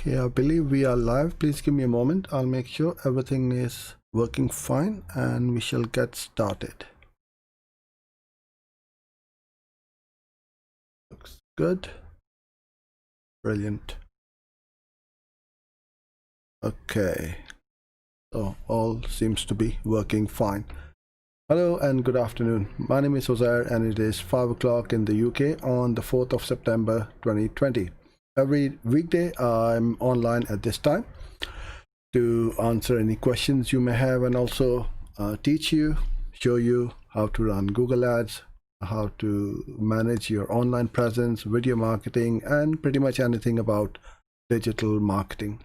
Okay, I believe we are live. Please give me a moment. I'll make sure everything is working fine and we shall get started. Looks good. Brilliant. Okay, so all seems to be working fine. Hello and good afternoon. My name is Ozair and it is 5 o'clock in the UK on the 4th of September 2020. Every weekday I'm online at this time to answer any questions you may have and also teach you, show you how to run Google Ads, how to manage your online presence, video marketing, and pretty much anything about digital marketing.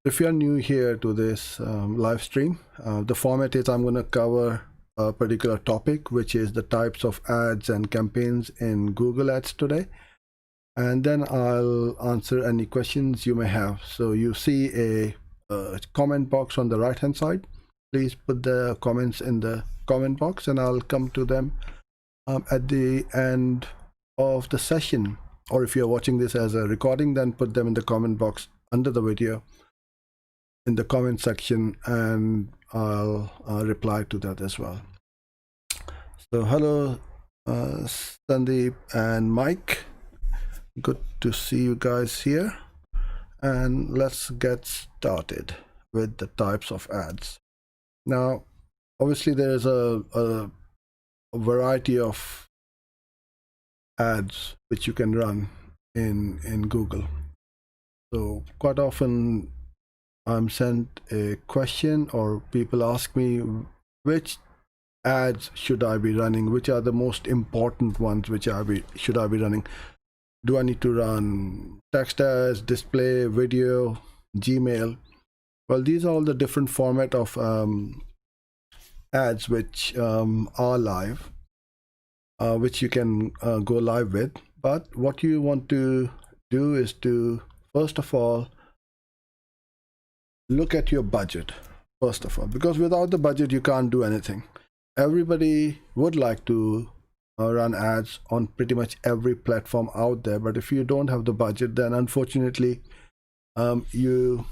If you're new here to this live stream, the format is I'm going to cover a particular topic, which is the types of ads and campaigns in Google Ads today. And then I'll answer any questions you may have. So you see a comment box on the right hand side. Please put the comments in the comment box and I'll come to them at the end of the session. Or if you're watching this as a recording, then put them in the comment box under the video in the comment section and I'll reply to that as well. So hello Sandeep and Mike, good to see you guys here, and let's get started with the types of ads. Now obviously there is a variety of ads which you can run in Google. So quite often I'm sent a question or people ask me which ads should I be running, which are the most important ones which should I be running. Do I need to run text ads, display, video, Gmail? Well, these are all the different format of ads which are live, which you can go live with. But what you want to do is to first of all look at your budget first of all, because without the budget you can't do anything. Everybody would like to run ads on pretty much every platform out there, but if you don't have the budget, then unfortunately you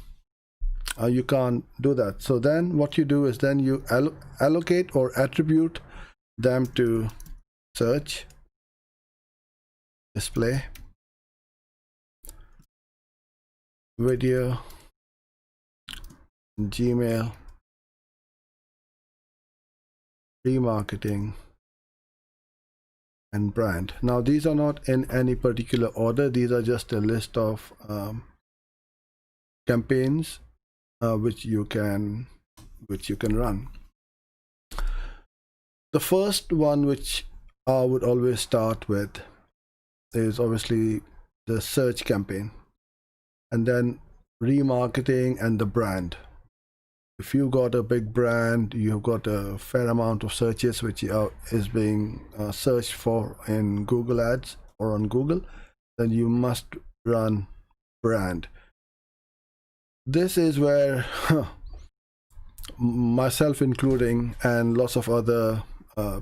can't do that. So then what you do is then you allocate or attribute them to search, display, video, Gmail, remarketing, and brand. Now these are not in any particular order, these are just a list of campaigns which you can run. The first one which I would always start with is obviously the search campaign, and then remarketing and the brand. If you got a big brand, you've got a fair amount of searches which is being searched for in Google Ads or on Google, then you must run brand. This is where myself including and lots of other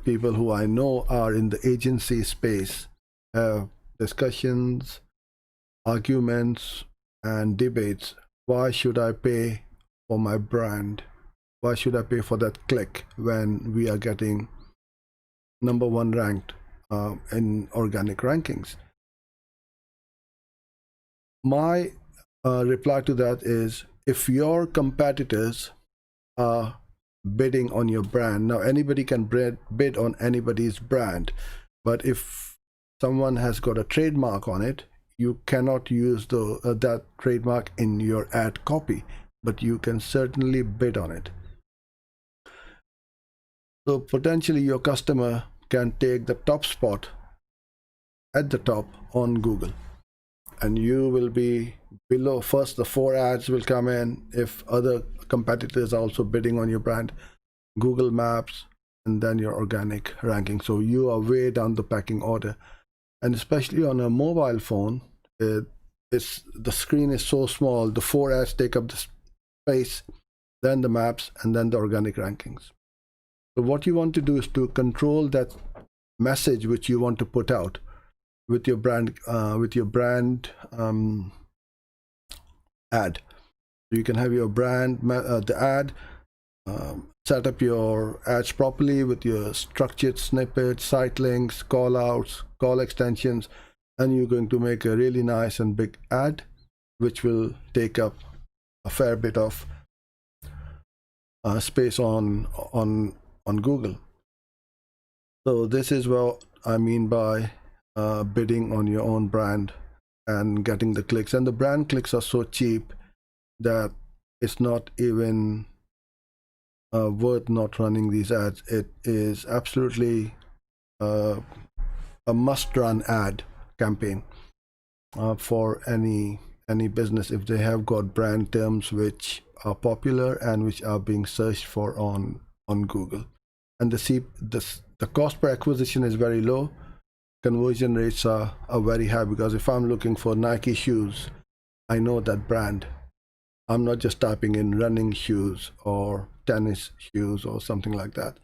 people who I know are in the agency space have discussions, arguments, and debates. Why should I pay for my brand? Why should I pay for that click when we are getting #1 ranked in organic rankings? My reply to that is, if your competitors are bidding on your brand, now anybody can bid on anybody's brand, but if someone has got a trademark on it, you cannot use that trademark in your ad copy, but you can certainly bid on it. So potentially your customer can take the top spot at the top on Google, and you will be below. First the 4 ads will come in if other competitors are also bidding on your brand, Google Maps, and then your organic ranking. So you are way down the pecking order, and especially on a mobile phone, the screen is so small, the 4 ads take up the space, then the maps, and then the organic rankings. So what you want to do is to control that message which you want to put out with your brand ad. So you can have your brand, the ad, set up your ads properly with your structured snippets, site links, call outs, call extensions, and you're going to make a really nice and big ad, which will take up a fair bit of space on Google. So this is what I mean by bidding on your own brand and getting the clicks. And the brand clicks are so cheap that it's not even worth not running these ads. It is absolutely a must-run ad campaign for any business if they have got brand terms which are popular and which are being searched for on Google. And the cost per acquisition is very low. Conversion rates are very high, because if I'm looking for Nike shoes, I know that brand. I'm not just typing in running shoes or tennis shoes or something like that.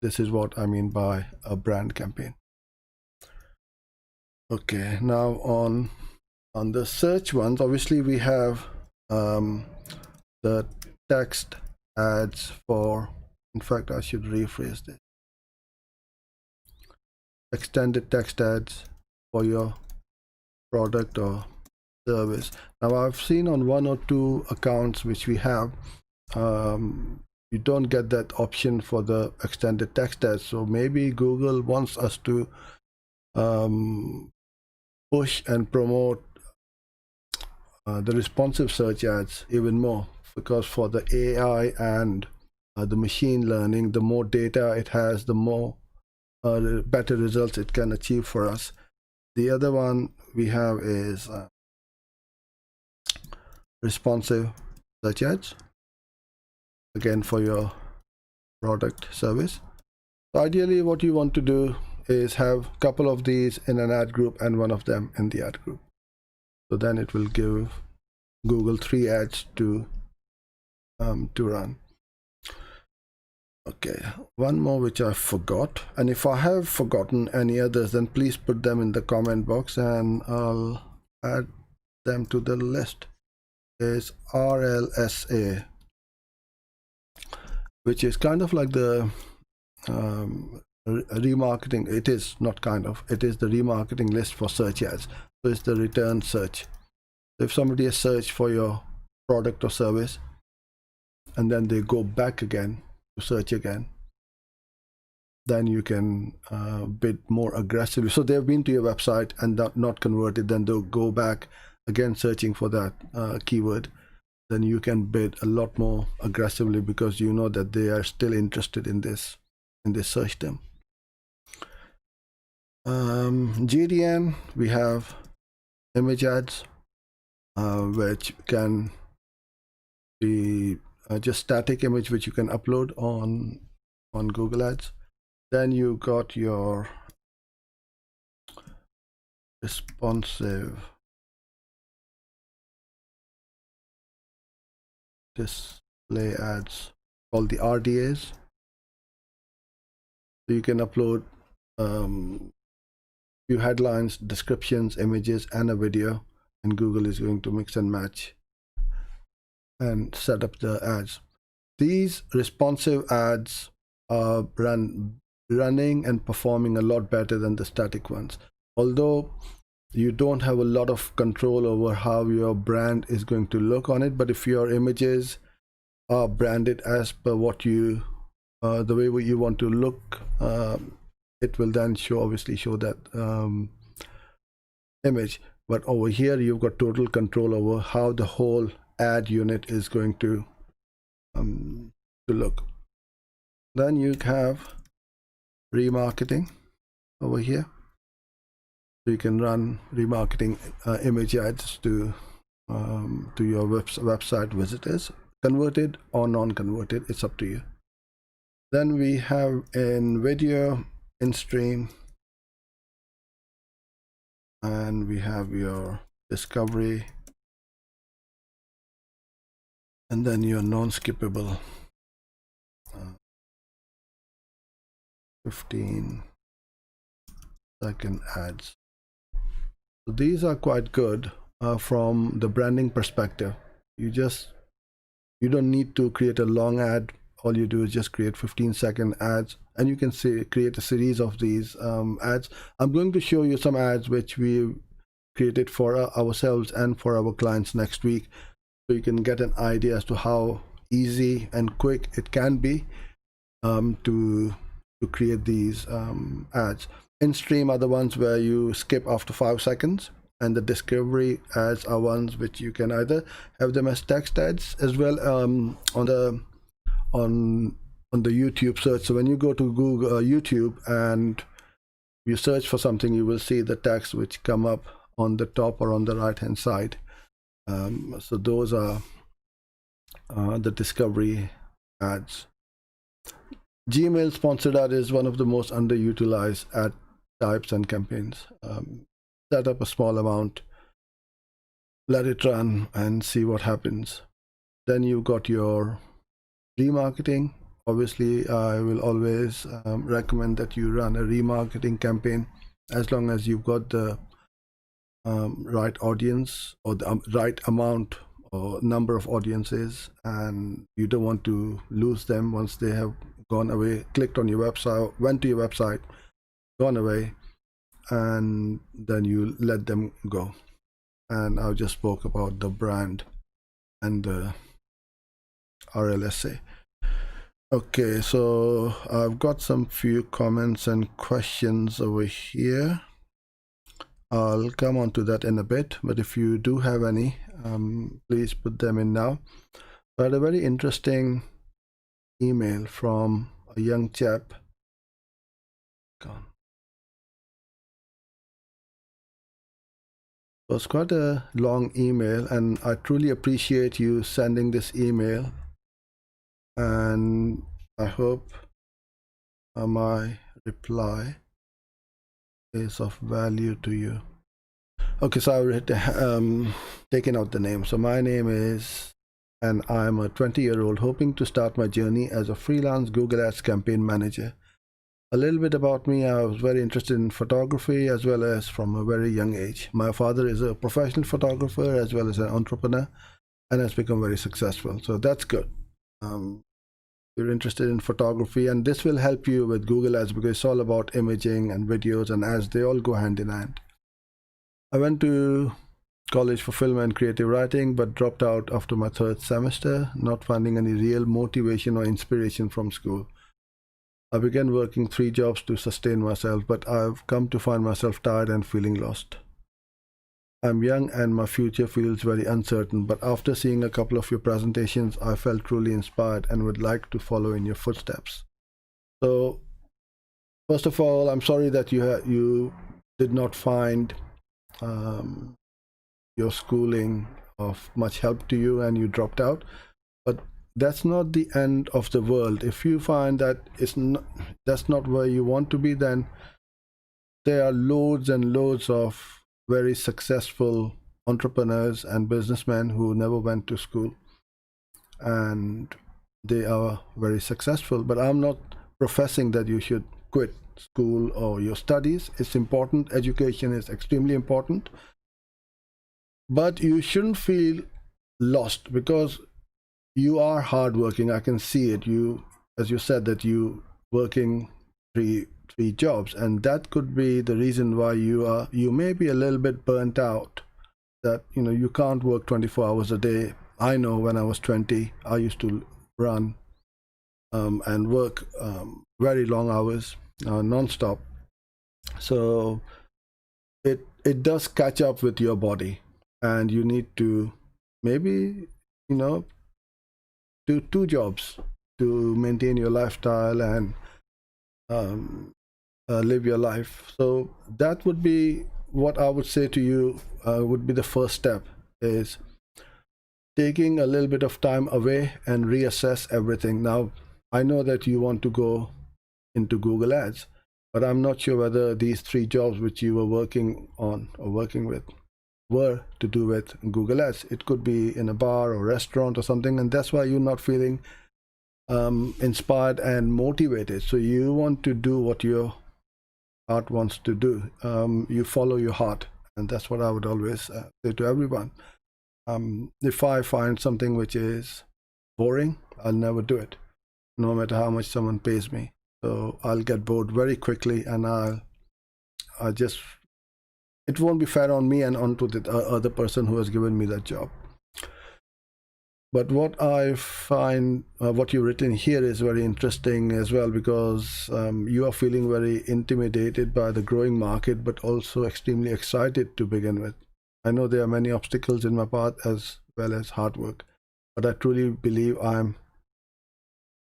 This is what I mean by a brand campaign. Okay, now on the search ones, obviously we have the text ads for, in fact I should rephrase this, extended text ads for your product or service. Now I've seen on one or two accounts which we have, you don't get that option for the extended text ads. So maybe Google wants us to push and promote the responsive search ads even more, because for the AI and the machine learning, the more data it has, the more better results it can achieve for us. The other one we have is responsive search ads, again for your product service. So ideally what you want to do is have a couple of these in an ad group and one of them in the ad group. So then it will give Google 3 ads to run. Okay, one more which I forgot, and if I have forgotten any others, then please put them in the comment box and I'll add them to the list. Is Rlsa, which is kind of like the remarketing. It is not kind of, it is the remarketing list for search ads. So it's the return search. If somebody has searched for your product or service and then they go back again to search again, then you can bid more aggressively. So they've been to your website and not converted, then they'll go back again searching for that keyword. Then you can bid a lot more aggressively because you know that they are still interested in this search term. GDN, we have image ads, which can be just static image which you can upload on Google Ads. Then you got your responsive display ads called the RDAs. So you can upload few headlines, descriptions, images, and a video, and Google is going to mix and match and set up the ads. These responsive ads are running and performing a lot better than the static ones, although you don't have a lot of control over how your brand is going to look on it. But if your images are branded as per what you the way you want to look, it will then obviously show that image. But over here you've got total control over how the whole ad unit is going to look. Then you have remarketing over here. So you can run remarketing image ads to your website visitors, converted or non-converted, it's up to you. Then we have in video, in stream, and we have your discovery, and then your non-skippable 15-second ads. So these are quite good from the branding perspective. You don't need to create a long ad. All you do is just create 15-second ads, and you can create a series of these ads. I'm going to show you some ads which we created for ourselves and for our clients next week, so you can get an idea as to how easy and quick it can be to create these ads. In-stream are the ones where you skip after 5 seconds, and the discovery ads are ones which you can either have them as text ads as well on the YouTube search. So when you go to Google YouTube and you search for something, you will see the text which come up on the top or on the right hand side. So those are the discovery ads. Gmail sponsored ad is one of the most underutilized ad types and campaigns. Set up a small amount, let it run and see what happens. Then you got your remarketing. Obviously, I will always recommend that you run a remarketing campaign as long as you've got the right audience or the right amount or number of audiences, and you don't want to lose them once they have gone away, clicked on your website, went to your website, gone away, and then you let them go. And I just spoke about the brand and the Rlsa. Okay, so I've got some few comments and questions over here. I'll come on to that in a bit, but if you do have any, please put them in now. I had a very interesting email from a young chap. It was quite a long email, and I truly appreciate you sending this email, and I hope my reply is of value to you. Okay, so I've taken out the name. So my name is, and I'm a 20-year-old hoping to start my journey as a freelance Google Ads campaign manager. A little bit about me: I was very interested in photography as well as from a very young age. My father is a professional photographer as well as an entrepreneur and has become very successful. So that's good. You're interested in photography, and this will help you with Google Ads because it's all about imaging and videos, and ads, they all go hand in hand. I went to college for film and creative writing, but dropped out after my 3rd semester, not finding any real motivation or inspiration from school. I began working 3 jobs to sustain myself, but I've come to find myself tired and feeling lost. I'm young and my future feels very uncertain, but after seeing a couple of your presentations, I felt truly inspired and would like to follow in your footsteps. So, first of all, I'm sorry that you did not find your schooling of much help to you and you dropped out, but that's not the end of the world. If you find that that's not where you want to be, then there are loads and loads of very successful entrepreneurs and businessmen who never went to school, and they are very successful. But I'm not professing that you should quit school or your studies. It's important. Education is extremely important, but you shouldn't feel lost because you are hardworking. I can see it. As you said, that you working three jobs, and that could be the reason why you may be a little bit burnt out, that you can't work 24 hours a day. I know when I was 20, I used to run and work very long hours non-stop. So it does catch up with your body, and you need to maybe do 2 jobs to maintain your lifestyle and live your life. So that would be what I would say to you, would be the first step, is taking a little bit of time away and reassess everything. Now, I know that you want to go into Google Ads, but I'm not sure whether these 3 jobs which you were working on or working with were to do with Google Ads. It could be in a bar or restaurant or something, and that's why you're not feeling inspired and motivated. So you want to do what your heart wants to do. You follow your heart, and that's what I would always say to everyone. If I find something which is boring, I'll never do it, no matter how much someone pays me. So I'll get bored very quickly, and I just, it won't be fair on me and onto the other person who has given me that job. But what I find, what you've written here is very interesting as well, because you are feeling very intimidated by the growing market, but also extremely excited to begin with. I know there are many obstacles in my path as well as hard work, but I truly believe I'm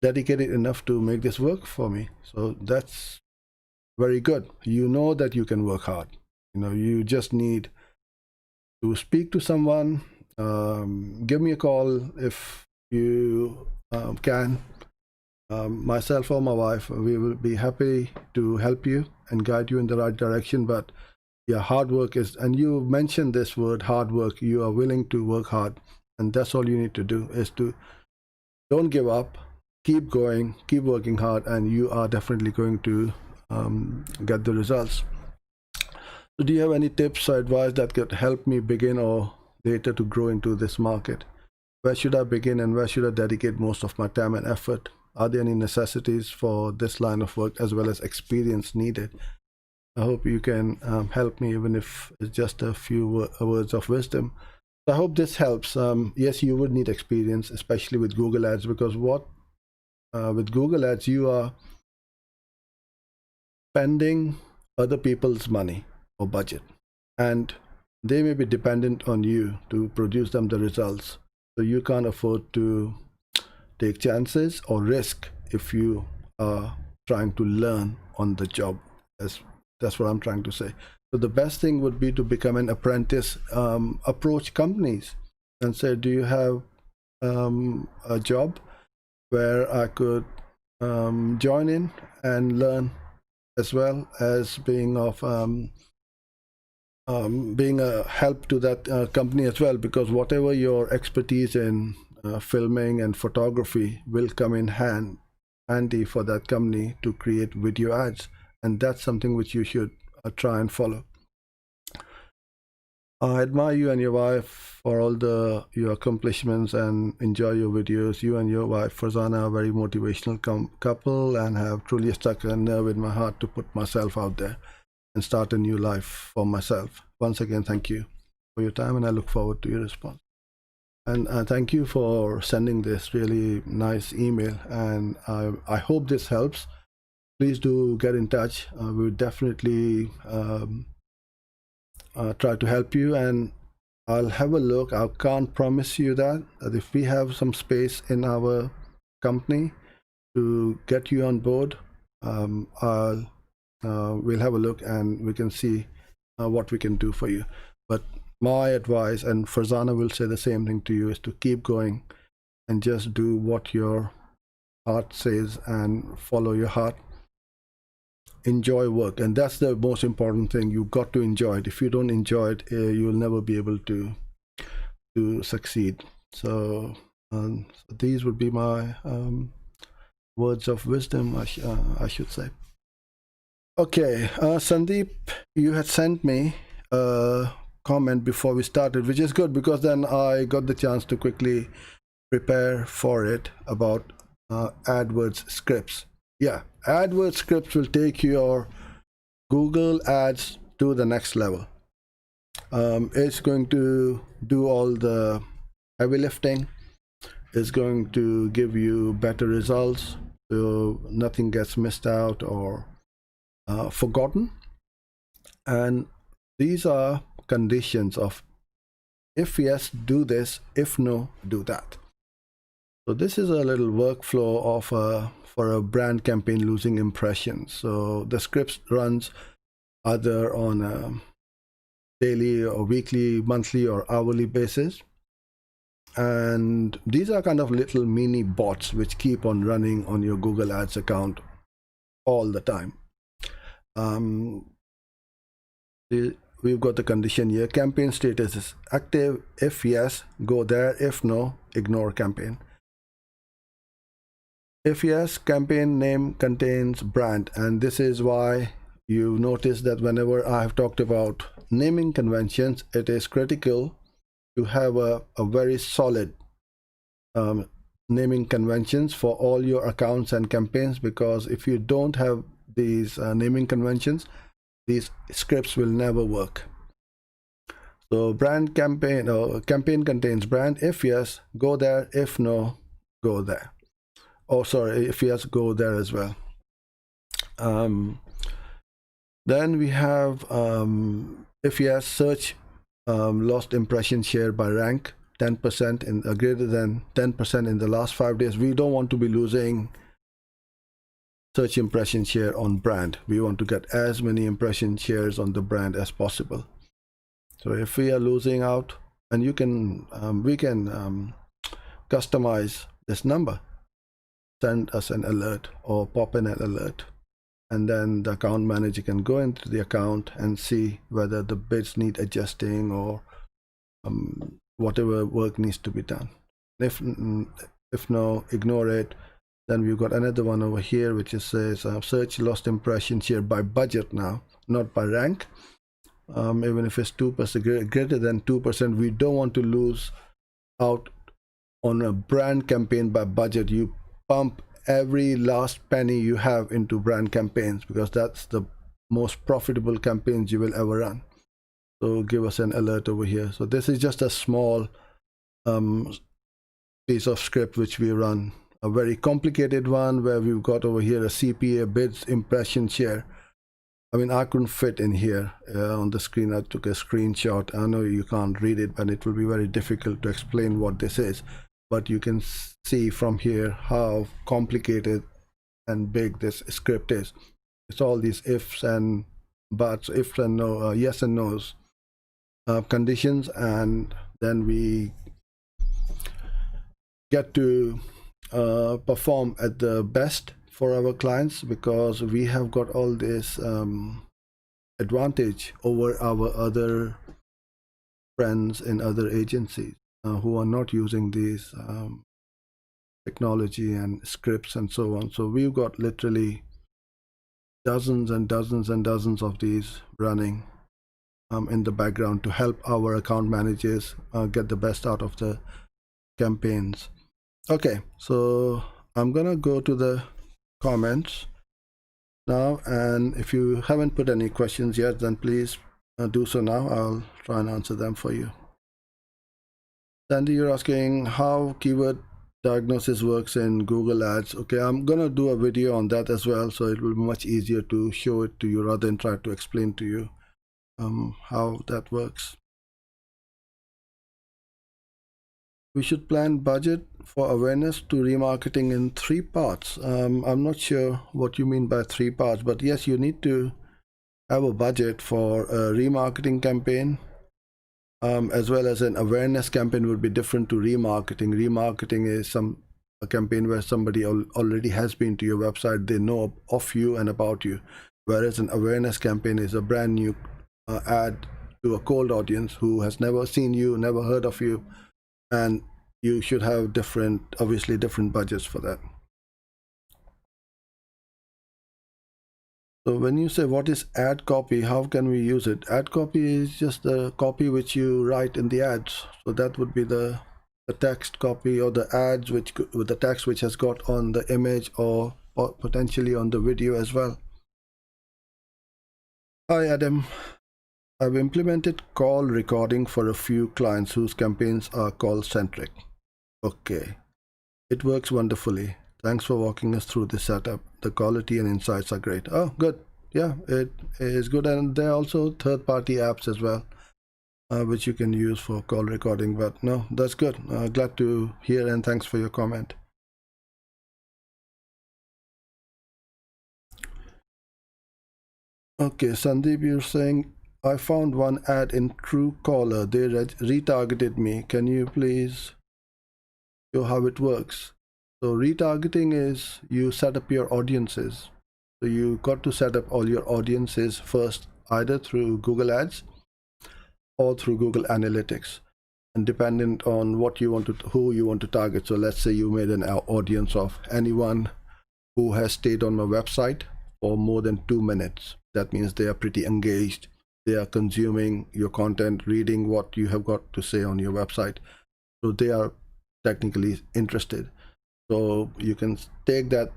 dedicated enough to make this work for me. So that's very good. You know that you can work hard. You just need to speak to someone. Give me a call if you can. Myself or my wife, we will be happy to help you and guide you in the right direction. But yeah, hard work is, and you mentioned this word, hard work. You are willing to work hard, and that's all you need to do, is to don't give up, keep going, keep working hard, and you are definitely going to get the results. So do you have any tips or advice that could help me begin or later to grow into this market? Where should I begin, and where should I dedicate most of my time and effort? Are there any necessities for this line of work as well as experience needed? I hope you can help me, even if it's just a few words of wisdom. So I hope this helps. Yes, you would need experience, especially with Google Ads, because with Google Ads, you are spending other people's money or budget, and they may be dependent on you to produce them the results. So you can't afford to take chances or risk if you are trying to learn on the job. That's what I'm trying to say. So the best thing would be to become an apprentice. Approach companies and say, do you have a job where I could join in and learn, as well as being a help to that company as well, because whatever your expertise in filming and photography will come in handy for that company to create video ads, and that's something which you should try and follow. I admire you and your wife for all your accomplishments and enjoy your videos. You and your wife Farzana are a very motivational couple, and have truly stuck a nerve in my heart to put myself out there and start a new life for myself. Once again, thank you for your time, and I look forward to your response. And thank you for sending this really nice email, and I hope this helps. Please do get in touch. We will definitely try to help you, and I'll have a look. I can't promise you that if we have some space in our company to get you on board, we'll have a look and we can see what we can do for you. But my advice, and Farzana will say the same thing to you, is to keep going and just do what your heart says and follow your heart. Enjoy work, and that's the most important thing. You've got to enjoy it. If you don't enjoy it, you'll never be able to succeed. So these would be my words of wisdom, I should say. Okay, Sandeep, you had sent me a comment before we started, which is good, because then I got the chance to quickly prepare for it about AdWords Scripts. Yeah, AdWords Scripts will take your Google Ads to the next level. It's going to do all the heavy lifting. It's going to give you better results, so nothing gets missed out or forgotten. And these are conditions of, if yes, do this; if no, do that. So this is a little workflow of for a brand campaign losing impressions. So the script runs either on a daily or weekly, monthly or hourly basis. And these are kind of little mini bots which keep on running on your Google Ads account all the time. We've got the condition here. Campaign status is active. If yes, go there. If no, ignore campaign. If yes, campaign name contains brand, and this is why you notice that whenever I have talked about naming conventions, it is critical to have a very solid naming conventions for all your accounts and campaigns, because if you don't have these naming conventions, these scripts will never work. So brand campaign, or campaign contains brand. If yes, go there. If no, go there. Oh, sorry, if yes, go there as well. Then we have if yes, search lost impression share by rank 10% in greater than 10% in the last 5 days. We don't want to be losing search impression share on brand. We want to get as many impression shares on the brand as possible. So if we are losing out, and you can we can customize this number, send us an alert or pop in an alert, and then the account manager can go into the account and see whether the bids need adjusting or whatever work needs to be done. If no, ignore it. Then we've got another one over here which says search lost impression share by budget now, not by rank. Even if it's 2%, greater than 2%, we don't want to lose out on a brand campaign by budget. You pump every last penny you have into brand campaigns, because that's the most profitable campaigns you will ever run. So give us an alert over here. So this is just a small piece of script which we run. A very complicated one where we've got over here a CPA, bids, impression share. I mean, I couldn't fit in here on the screen. I took a screenshot. I know you can't read it, but it will be very difficult to explain what this is. But you can see from here how complicated and big this script is. It's all these ifs and buts, ifs and no, yes and no's, conditions, and then we get to perform at the best for our clients, because we have got all this advantage over our other friends in other agencies who are not using these technology and scripts and so on. So we've got literally dozens and dozens and dozens of these running in the background to help our account managers get the best out of the campaigns. Okay, so I'm gonna go to the comments now, and if you haven't put any questions yet, then please do so now. I'll try and answer them for you. Sandy, you're asking how keyword diagnosis works in Google Ads. Okay, I'm gonna do a video on that as well, so it will be much easier to show it to you rather than try to explain to you how that works. We should plan budget for awareness to remarketing in 3 parts. I'm not sure what you mean by 3 parts, but yes, you need to have a budget for a remarketing campaign, as well as an awareness campaign would be different to remarketing. Remarketing is a campaign where somebody already has been to your website, they know of you and about you, whereas an awareness campaign is a brand new ad to a cold audience who has never seen you, never heard of you, and you should have obviously different budgets for that. So when you say what is ad copy, how can we use it? Ad copy is just the copy which you write in the ads. So that would be the text copy, or the ads with the text which has got on the image or potentially on the video as well. Hi Adam. I've implemented call recording for a few clients whose campaigns are call centric. Okay, it works wonderfully. Thanks for walking us through this setup. The quality and insights are great. Oh, good. Yeah, it is good. And there are also third-party apps as well, which you can use for call recording. But no, that's good. Glad to hear, and thanks for your comment. Okay, Sandeep, you're saying, I found one ad in Truecaller. They retargeted me. Can you please show how it works? So retargeting is you set up your audiences. So you got to set up all your audiences first, either through Google Ads or through Google Analytics, and dependent on what you want to, who you want to target. So let's say you made an audience of anyone who has stayed on my website for more than 2 minutes. That means they are pretty engaged. they are consuming your content, reading what you have got to say on your website. So they are technically interested. So you can take that,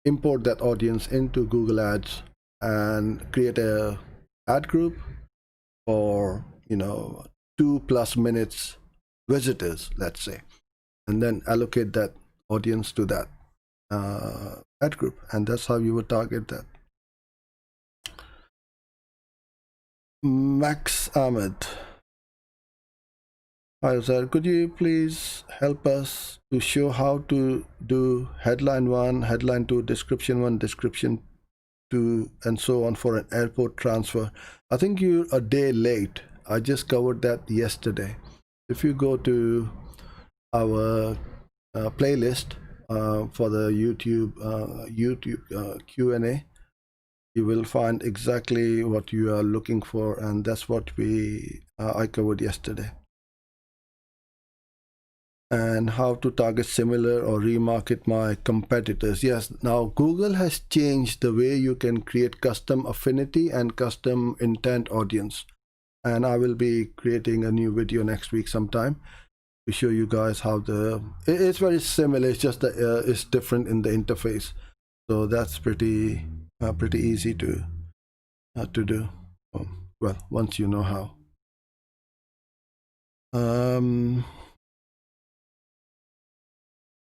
import that audience into Google Ads and create a ad group for 2+ minutes visitors, let's say, and then allocate that audience to that ad group, and that's how you would target that. Max Ahmed. Hi sir, could you please help us to show how to do headline 1, headline 2, description 1, description 2, and so on for an airport transfer? I think you're a day late. I just covered that yesterday. If you go to our playlist for the YouTube Q&A, you will find exactly what you are looking for, and that's what I covered yesterday. And how to target similar or remarket my competitors. Yes, now Google has changed the way you can create custom affinity and custom intent audience, and I will be creating a new video next week sometime to show you guys how it's very similar, it's just that it's different in the interface. So that's pretty easy to do, well, once you know how.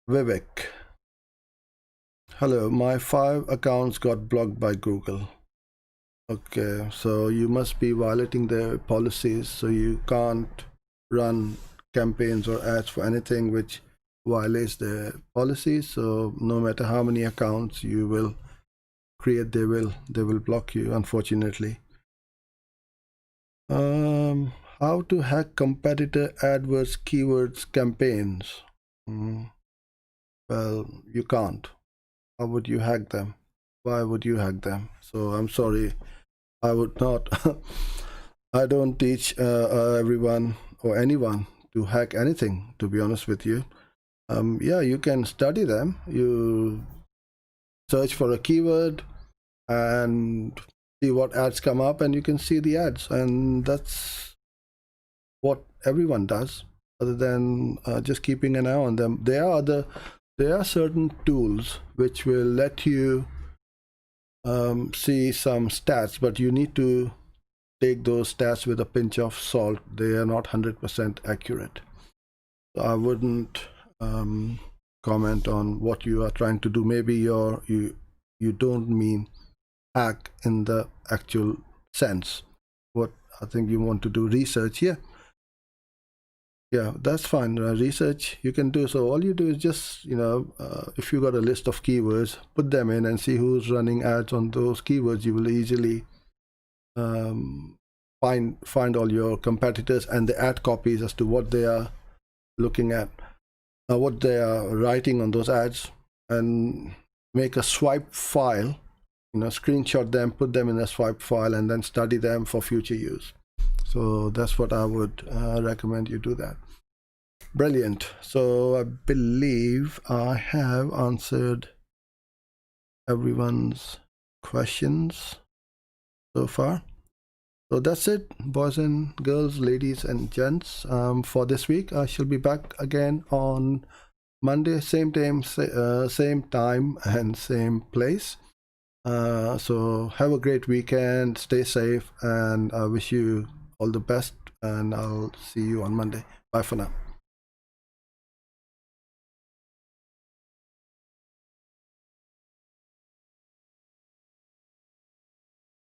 Vivek. Hello, my 5 accounts got blocked by Google. Okay, so you must be violating their policies, so you can't run campaigns or ads for anything which violates their policies. So no matter how many accounts you will create, they will block you, unfortunately. How to hack competitor AdWords keywords campaigns? Well, you can't. How would you hack them? Why would you hack them? So I'm sorry, I would not. I don't teach everyone or anyone to hack anything, to be honest with you. Yeah, you can study them. You search for a keyword and see what ads come up, and you can see the ads, and that's what everyone does, other than just keeping an eye on them. There are certain tools which will let you see some stats, but you need to take those stats with a pinch of salt. They are not 100% accurate. So I wouldn't comment on what you are trying to do. Maybe you don't mean hack in the actual sense. What I think you want to do research. Yeah, that's fine. Research you can do. So all you do is just, if you got a list of keywords, put them in and see who's running ads on those keywords. You will easily find all your competitors and the ad copies as to what they are looking at, what they are writing on those ads, and make a swipe file, screenshot them, put them in a swipe file, and then study them for future use. So that's what I would recommend you do that. Brilliant. So I believe I have answered everyone's questions so far. So that's it, boys and girls, ladies and gents, for this week. I shall be back again on Monday, same time, and same place. So have a great weekend, stay safe, and I wish you all the best, and I'll see you on Monday. Bye for now.